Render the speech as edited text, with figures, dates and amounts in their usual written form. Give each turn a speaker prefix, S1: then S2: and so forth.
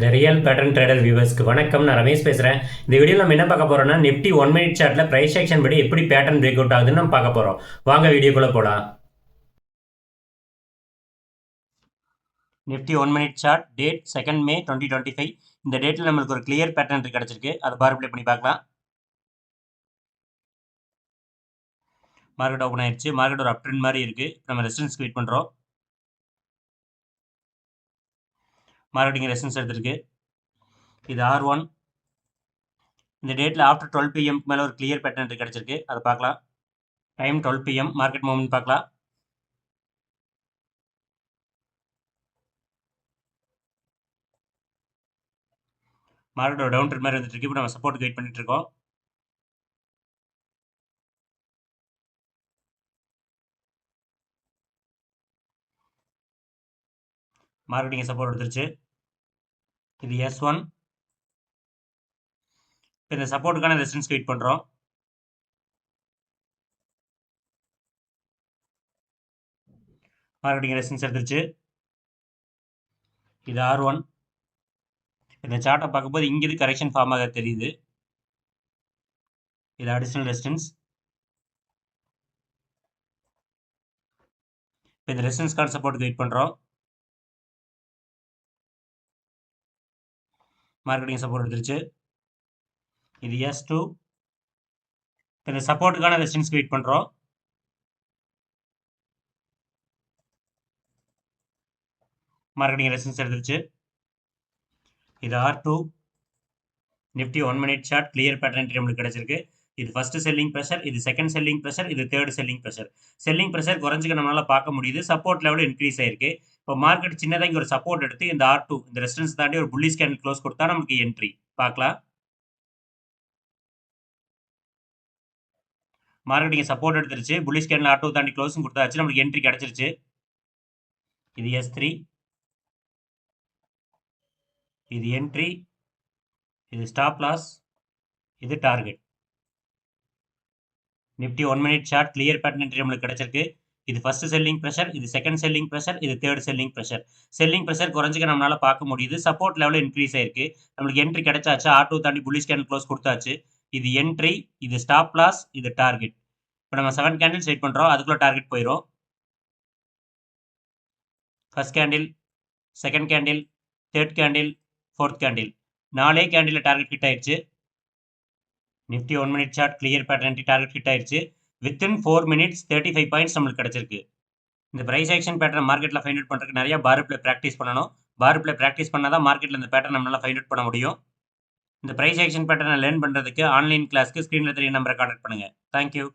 S1: The real pattern trader வியூவர்ஸ்க்கு வணக்கம். நான் ரமேஷ் பேசுகிறேன். இந்த வீடியோவில் நம்ம என்ன பார்க்க போகிறோம்னா, நிஃப்டி 1 மினிட் சார்ட்டில் ப்ரைஸ் ஆக்ஷன் படி எப்படி பேட்டர்ன் பிரேக் அவுட் ஆகுதுன்னு நம்ம பார்க்க போகிறோம். வாங்க வீடியோக்குள்ளே போகலாம். Nifty 1 minute chart date 2 May 2025. இந்த டேட்டில் நம்மளுக்கு ஒரு கிளியர் பேட்டர்ன் கிடச்சிருக்கு. அதை பார் ப்ளே பண்ணி பார்க்கலாம். மார்க்கெட் ஓப்பன் ஆயிடுச்சு. மார்க்கெட் ஒரு அப் ட்ரெண்ட் மாதிரி இருக்குது. நம்ம ரெசிஸ்டன்ஸ் வெயிட் பண்ணுறோம். மார்க்கெட்டிங் ரெசிஸ்டன்ஸ் எடுத்திருக்கு. இது R1. இந்த டேட்டில் ஆஃப்டர் 12 PM மேலே ஒரு கிளியர் பேட்டர்ன் கிடச்சிருக்கு. அதை பார்க்கலாம். Time 12 PM. மார்க்கெட் மூவ்மெண்ட் பார்க்கலாம். மார்க்கெட் ஒரு டவுன் ட்ரெண்ட் மாதிரி வந்துட்டு இருக்கு. இப்போ நம்ம சப்போர்ட் வெயிட் பண்ணிட்டு இருக்கோம். மார்க்கெட்டிங் சப்போர்ட் எடுத்துருச்சு. இது S1. இப்போ இந்த சப்போர்ட்டுக்கான ரெசிஸ்டன்ஸ் வெயிட் பண்ணுறோம். மார்க்கெட்டிங் ரெசிஸ்டன்ஸ் எடுத்துருச்சு. இது R1. இந்த சார்ட்டை பார்க்கும்போது இங்கிருந்து கரெக்ஷன் ஃபார்ம் ஆக தெரியுது. இது அடிஷனல் ரெசிஸ்டன்ஸ். இப்போ இந்த ரெசிஸ்டன்ஸ்க்கான சப்போர்ட்டுக்கு வெயிட் பண்ணுறோம். மார்க்கெட்டிங் சப்போர்ட் எடுத்துருச்சு. இது S2. இப்போ இந்த சப்போர்ட்டுக்கான ரெசிஸ்டன்ஸ்க்கு வெயிட் பண்ணுறோம். மார்க்கெட்டிங் ரெசிஸ்டன்ஸ் எடுத்துருச்சு. இது R2. Nifty 1 minute chart clear pattern நம்மளுக்கு கிடைச்சிருக்கு. இது ஃபர்ஸ்ட் செல்லிங் ப்ரெஷர், இது செகண்ட் செல்லிங் ப்ரெஷர், இது third selling pressure. Selling pressure குறைஞ்சிக்க நம்மளால பார்க்க முடியுது. சப்போர்ட் லெவல் இன்க்ரீஸ் ஆயிருக்கு. இப்போ மார்க்கெட் சின்னதாக இங்கே ஒரு சப்போர்ட் எடுத்து இந்த R2 இந்த ரெசிஸ்டன்ஸ் தாண்டி ஒரு புல்லிஷ் கேண்டில் க்ளோஸ் கொடுத்தா நமக்கு என்ட்ரி பார்க்கலாம். மார்க்கெட்டிங் சப்போர்ட் எடுத்துருச்சு. புல்லிஷ் கேண்டில் R2 தாண்டி க்ளோஸும் கொடுத்தாச்சு. நம்மளுக்கு என்ட்ரி கிடைச்சிருச்சு. இது S3. இது என்ட்ரி. இது ஸ்டாப் லாஸ். இது target. Nifty 1 minute chart clear pattern entry நம்மளுக்கு கிடைச்சிருக்கு. இது ஃபர்ஸ்ட் செல்லிங் ப்ரெஷர், இது செகண்ட் செல்லிங் ப்ரெஷர், இது third selling pressure. Selling pressure குறைஞ்சிக்க நம்மளால பார்க்க முடியுது. சப்போர்ட் லெவல் இன்க்ரீஸ் ஆயிருக்கு. நம்மளுக்கு என்ட்ரி கிடைச்சாச்சு. R2 தாண்டி புல்லிஷ் கேண்டில் க்ளோஸ் கொடுத்தாச்சு. இது என்ட்ரி, இது ஸ்டாப் லாஸ், இது டார்கெட். இப்போ நம்ம 7 கேண்டில்ஸ் வெயிட் பண்ணுறோம். அதுக்குள்ள டார்கெட் போயிடும். First candle, second candle, third candle, fourth candle. 4 candle target hit ஆயிடுச்சு. Nifty 1 minute chart clear pattern target hit ஆயிடுச்சு. வித்தின் 4 மினிட்ஸ் 35 பாயிண்ட்ஸ் நம்மளுக்கு கிடைச்சிருக்கு. இந்த பிரைஸ் ஆக்ஷன் பேட்டர்ன் மார்க்கெட்டில் ஃபைண்ட் அவுட் பண்ணுறதுக்கு நிறைய பார் ப்ளே ப்ராக்டிஸ் பண்ணணும். பார் ப்ளே ப்ராக்டிஸ் பண்ணால் தான் மார்க்கெட்டில் இந்த பேட்டர்ன் நம்மளால ஃபைண்ட் அவுட் பண்ண முடியும். இந்த பிரைஸ் ஆக்ஷன் பேட்டர்னை லேர்ன் பண்ணுறதுக்கு ஆன்லைன் கிளாஸ்க்கு ஸ்க்ரீனில் தெரிய நம்பரை கான்டாக்ட் பண்ணுங்கள். தேங்க்யூ.